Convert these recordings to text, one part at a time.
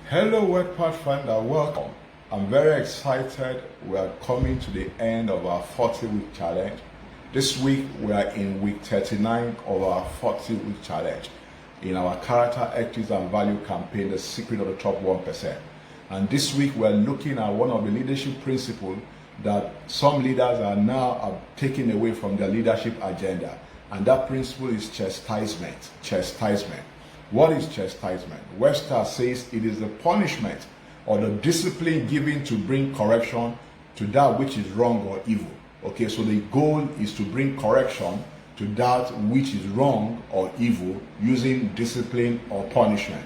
Hello, Word Pathfinder, welcome. I'm very excited. We are coming to the end of our 40-week challenge. This week, we are in week 39 of our 40-week challenge in our character, ethics, and value campaign, The Secret of the Top 1%. And this week, we're looking at one of the leadership principles that some leaders are now taking away from their leadership agenda. And that principle is chastisement. Chastisement. What is chastisement? Webster says it is the punishment or the discipline given to bring correction to that which is wrong or evil. Okay, so the goal is to bring correction to that which is wrong or evil using discipline or punishment.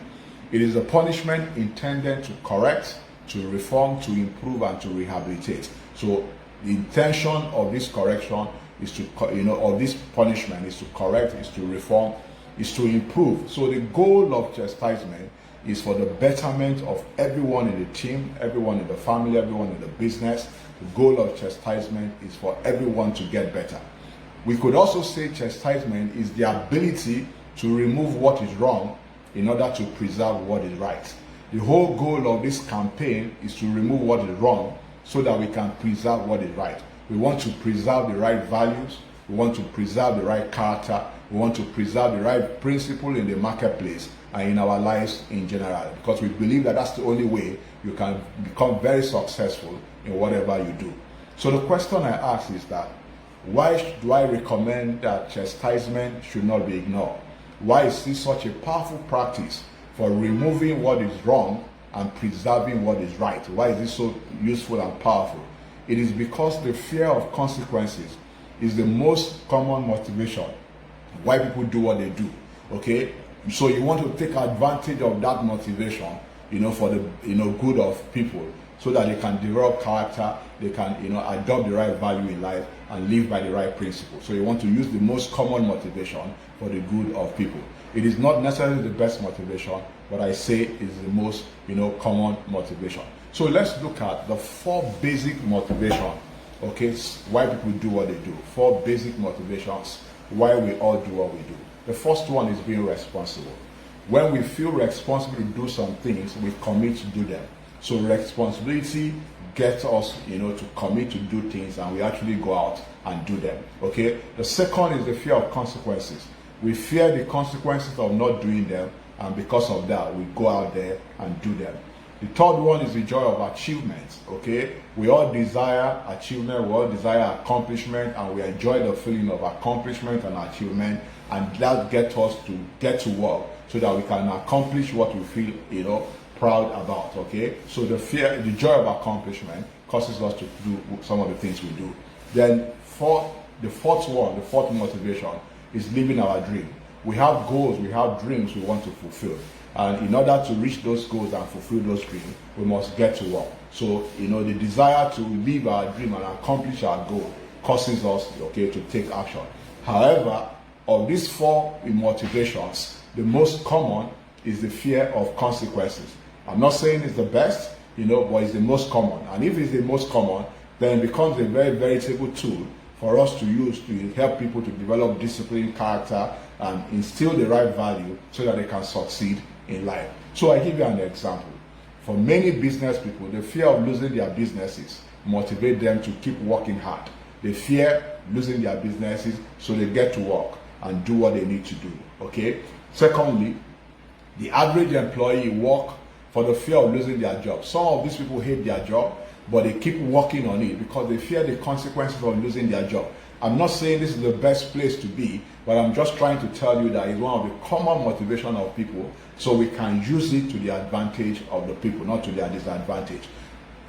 It is a punishment intended to correct, to reform, to improve, and to rehabilitate. So the intention of this correction is to, of this punishment is to correct, is to reform, is to improve. So the goal of chastisement is for the betterment of everyone in the team, everyone in the family, everyone in the business. The goal of chastisement is for everyone to get better. We could also say chastisement is the ability to remove what is wrong in order to preserve what is right. The whole goal of this campaign is to remove what is wrong so that we can preserve what is right. We want to preserve the right values. We want to preserve the right character. We want to preserve the right principle in the marketplace and in our lives in general, because we believe that that's the only way you can become very successful in whatever you do. So the question I ask is that, why do I recommend that chastisement should not be ignored? Why is this such a powerful practice for removing what is wrong and preserving what is right? Why is this so useful and powerful? It is because the fear of consequences is the most common motivation why people do what they do. Okay, so you want to take advantage of that motivation, for the good of people, so that they can develop character, they can adopt the right value in life and live by the right principle. So you want to use the most common motivation for the good of people. It is not necessarily the best motivation, but I say is the most common motivation. So let's look at the 4 basic motivations, okay, why people do what they do. 4 basic motivations why we all do what we do. The first one is being responsible. When we feel responsible to do some things, we commit to do them. So responsibility gets us, to commit to do things, and we actually go out and do them. Okay. The second is the fear of consequences. We fear the consequences of not doing them, and because of that, we go out there and do them. The third one is the joy of achievement. Okay, we all desire achievement, we all desire accomplishment, and we enjoy the feeling of accomplishment and achievement, and that gets us to get to work so that we can accomplish what we feel, proud about. Okay, so the joy of accomplishment causes us to do some of the things we do. Then the fourth motivation is living our dream. We have goals, we have dreams we want to fulfill. And in order to reach those goals and fulfill those dreams, we must get to work. So, the desire to live our dream and accomplish our goal causes us, to take action. However, of these 4 motivations, the most common is the fear of consequences. I'm not saying it's the best, but it's the most common. And if it's the most common, then it becomes a very veritable tool for us to use to help people to develop discipline, character, and instill the right value so that they can succeed in life. So I give you an example. For many business people, the fear of losing their businesses motivate them to keep working hard. They fear losing their businesses, so they get to work and do what they need to do. Okay. Secondly, the average employee work for the fear of losing their job. Some of these people hate their job, but they keep working on it because they fear the consequences of losing their job. I'm not saying this is the best place to be, but I'm just trying to tell you that it's one of the common motivation of people, so we can use it to the advantage of the people, not to their disadvantage.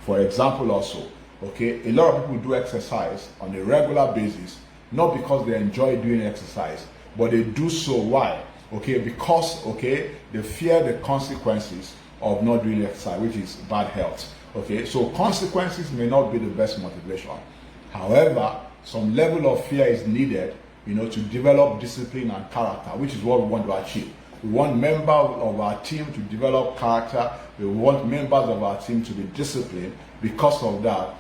For example also, okay, a lot of people do exercise on a regular basis, not because they enjoy doing exercise, but they do so, why? Okay, because, they fear the consequences of not doing exercise, which is bad health. Okay, so consequences may not be the best motivation. However, some level of fear is needed, to develop discipline and character, which is what we want to achieve. We want members of our team to develop character. We want members of our team to be disciplined. Because of that,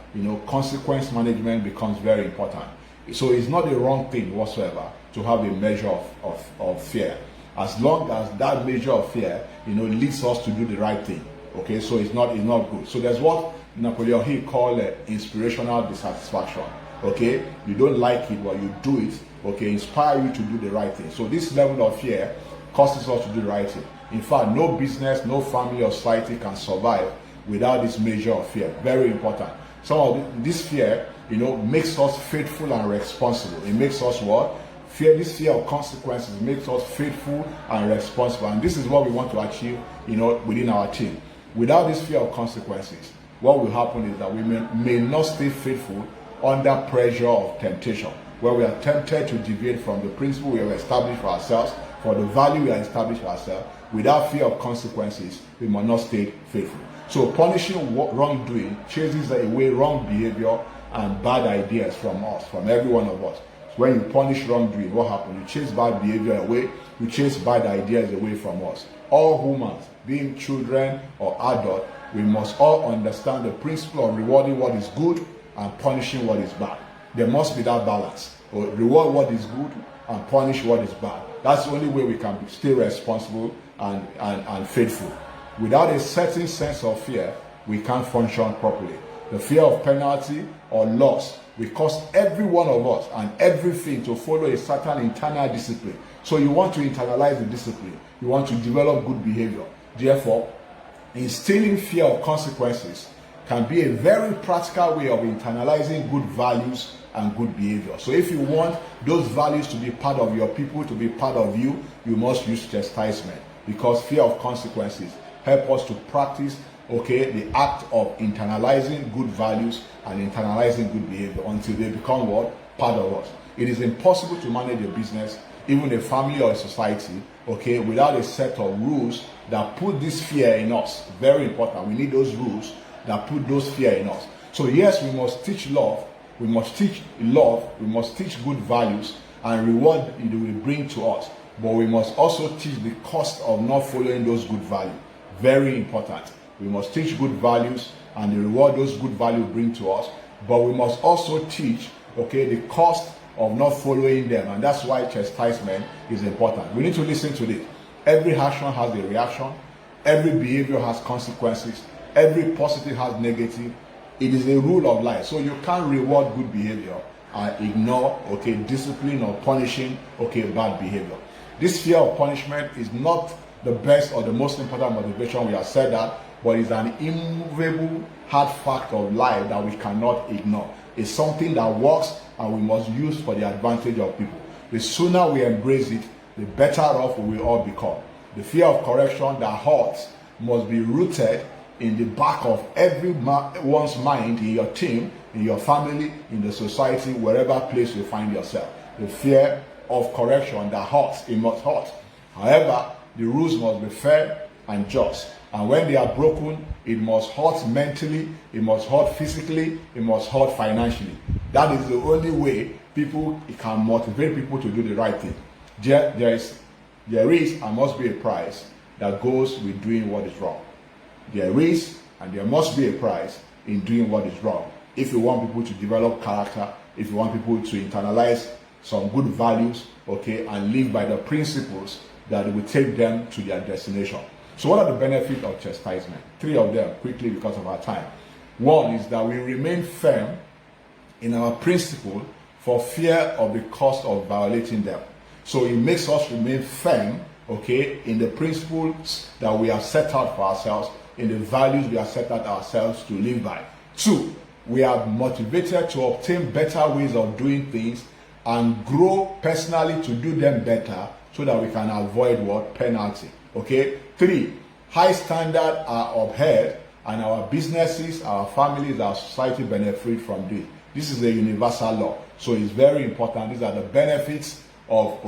consequence management becomes very important. So it's not a wrong thing whatsoever to have a measure of fear, as long as that measure of fear, leads us to do the right thing. Okay, so it's not good. So there's what Napoleon Hill called inspirational dissatisfaction. Okay, you don't like it, but you do it. Okay, inspire you to do the right thing. So this level of fear causes us to do the right thing. In fact, no business, no family or society can survive without this measure of fear. Very important. Some of this fear, makes us faithful and responsible. It makes us what? This fear of consequences makes us faithful and responsible. And this is what we want to achieve, within our team. Without this fear of consequences, what will happen is that we may not stay faithful under pressure of temptation, where we are tempted to deviate from the principle we have established for ourselves, for the value we have established for ourselves. Without fear of consequences, we must not stay faithful. So punishing wrongdoing chases away wrong behavior and bad ideas from us, from every one of us. So when you punish wrongdoing, what happens? You chase bad behavior away, you chase bad ideas away from us. All humans, being children or adults, we must all understand the principle of rewarding what is good and punishing what is bad. There must be that balance. Reward what is good and punish what is bad. That's the only way we can stay responsible and faithful. Without a certain sense of fear, we can't function properly. The fear of penalty or loss will cause every one of us and everything to follow a certain internal discipline. So you want to internalize the discipline. You want to develop good behavior. Therefore, instilling fear of consequences can be a very practical way of internalizing good values and good behavior. So if you want those values to be part of your people, to be part of you, you must use chastisement, because fear of consequences help us to practice, the act of internalizing good values and internalizing good behavior until they become what? Part of us. It is impossible to manage a business, even a family or a society, without a set of rules that put this fear in us. Very important. We need those rules that put those fear in us. So yes, we must teach love, we must teach good values and reward it will bring to us. But we must also teach the cost of not following those good values. Very important. We must teach good values and the reward those good values bring to us. But we must also teach, the cost of not following them. And that's why chastisement is important. We need to listen to this. Every action has a reaction. Every behavior has consequences. Every positive has negative. It is a rule of life. So you can't reward good behavior and ignore, discipline or punishing, bad behavior. This fear of punishment is not the best or the most important motivation. We have said that, but it's an immovable hard fact of life that we cannot ignore. It's something that works and we must use for the advantage of people. The sooner we embrace it, the better off we will all become. The fear of correction that hurts must be rooted in the back of everyone's mind, in your team, in your family, in the society, wherever place you find yourself. The fear of correction that hurts, it must hurt. However, the rules must be fair and just. And when they are broken, it must hurt mentally, it must hurt physically, it must hurt financially. That is the only way it can motivate people to do the right thing. There is and must be a price that goes with doing what is wrong. There is and there must be a price in doing what is wrong. If you want people to develop character, if you want people to internalize some good values, and live by the principles that will take them to their destination. So what are the benefits of chastisement? 3 of them quickly because of our time. 1 is that we remain firm in our principle for fear of the cost of violating them. So it makes us remain firm, in the principles that we have set out for ourselves, in the values we have set out ourselves to live by. 2, we are motivated to obtain better ways of doing things and grow personally to do them better so that we can avoid penalty. 3, high standards are upheld and our businesses, our families, our society benefit from this. This is a universal law. So it's very important. These are the benefits of,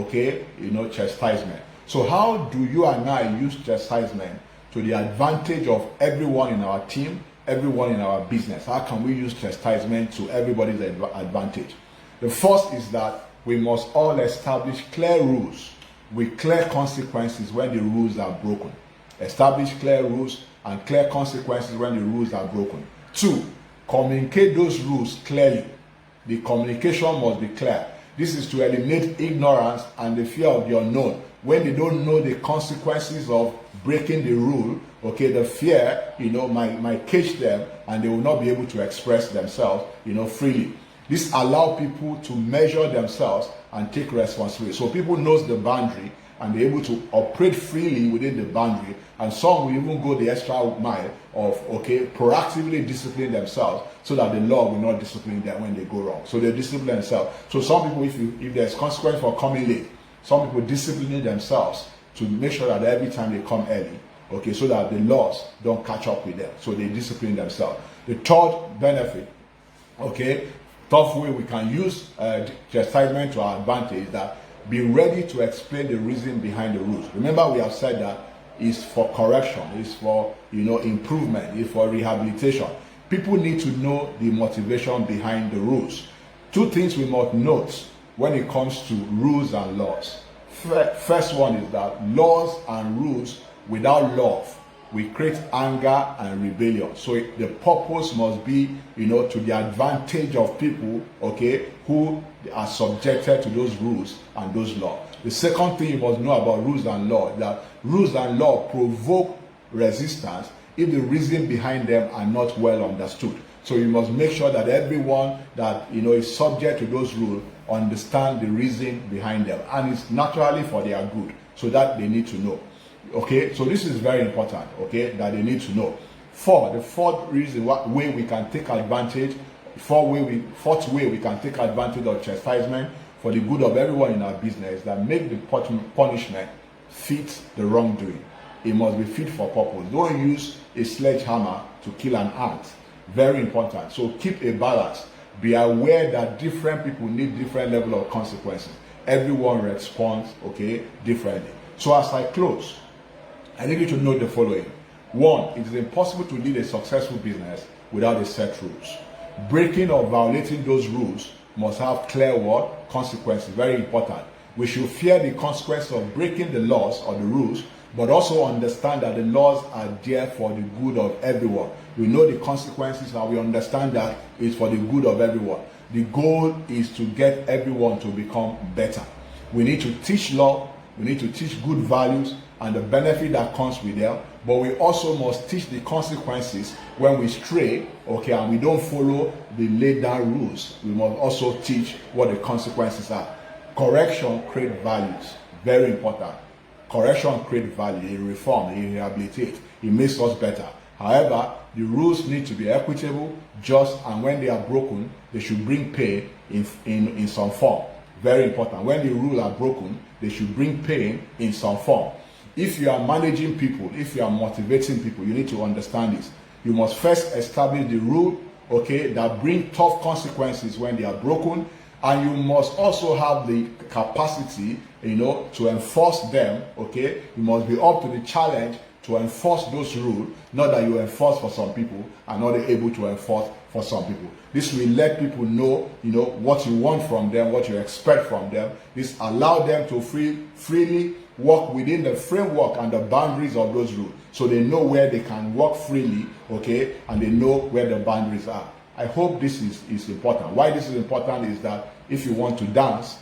chastisement. So how do you and I use chastisement to the advantage of everyone in our team, everyone in our business? How can we use chastisement to everybody's advantage? The first is that we must all establish clear rules with clear consequences when the rules are broken. Establish clear rules and clear consequences when the rules are broken. 2, communicate those rules clearly. The communication must be clear. This is to eliminate ignorance and the fear of the unknown. When they don't know the consequences of breaking the rule, Okay, the fear, might cage them and they will not be able to express themselves, freely. This allows people to measure themselves and take responsibility. So people knows the boundary and they're able to operate freely within the boundary. And some will even go the extra mile of, proactively discipline themselves so that the law will not discipline them when they go wrong. So they discipline themselves. So some people, if there's consequence for coming late, some people discipline themselves to make sure that every time they come early, so that the laws don't catch up with them. So they discipline themselves. The third benefit, tough way we can use chastisement to our advantage is that be ready to explain the reason behind the rules. Remember, we have said that it's for correction, it's for improvement, it's for rehabilitation. People need to know the motivation behind the rules. Two things we must note when it comes to rules and laws. First one is that laws and rules without love will create anger and rebellion. So the purpose must be, to the advantage of people, who are subjected to those rules and those laws. The second thing you must know about rules and law is that rules and law provoke resistance if the reason behind them are not well understood. So you must make sure that everyone that is subject to those rules understand the reason behind them, and it's naturally for their good. So that they need to know. So this is very important, that they need to know. The fourth way we can take advantage, fourth way we can take advantage of chastisement for the good of everyone in our business, that make the punishment fit the wrongdoing. It must be fit for purpose. Don't use a sledgehammer to kill an ant. Very important. So keep a balance. Be aware that different people need different level of consequences. Everyone responds, differently. So as I close, I need you to know the following. One, it is impossible to lead a successful business without a set rules. Breaking or violating those rules must have clear consequences. Very important. We should fear the consequence of breaking the laws or the rules, but also understand that the laws are there for the good of everyone. We know the consequences and we understand that it's for the good of everyone. The goal is to get everyone to become better. We need to teach law, we need to teach good values and the benefit that comes with them, but we also must teach the consequences when we stray, and we don't follow the laid down rules. We must also teach what the consequences are. Correction creates values. Very important. Correction creates value. It reforms, it rehabilitates, it makes us better. However, the rules need to be equitable, just, and when they are broken, they should bring pain in some form. Very important. When the rules are broken, they should bring pain in some form. If you are managing people, if you are motivating people, you need to understand this. You must first establish the rule, that bring tough consequences when they are broken, and you must also have the capacity, to enforce them, You must be up to the challenge to enforce those rules, not that you enforce for some people and not able to enforce for some people. This will let people know, what you want from them, what you expect from them. This allows them to freely work within the framework and the boundaries of those rules. So they know where they can work freely, and they know where the boundaries are. I hope this is important. Why this is important is that if you want to dance,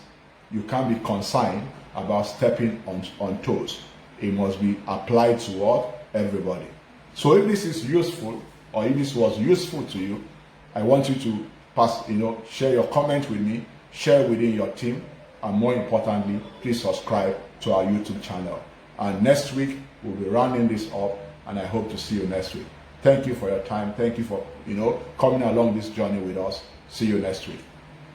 you can't be concerned about stepping on toes. It must be applied to everybody. So if this is useful, or if this was useful to you, I want you to share your comment with me, share within your team, and more importantly, please subscribe to our YouTube channel. And next week, we'll be rounding this up, and I hope to see you next week. Thank you for your time. Thank you for, coming along this journey with us. See you next week.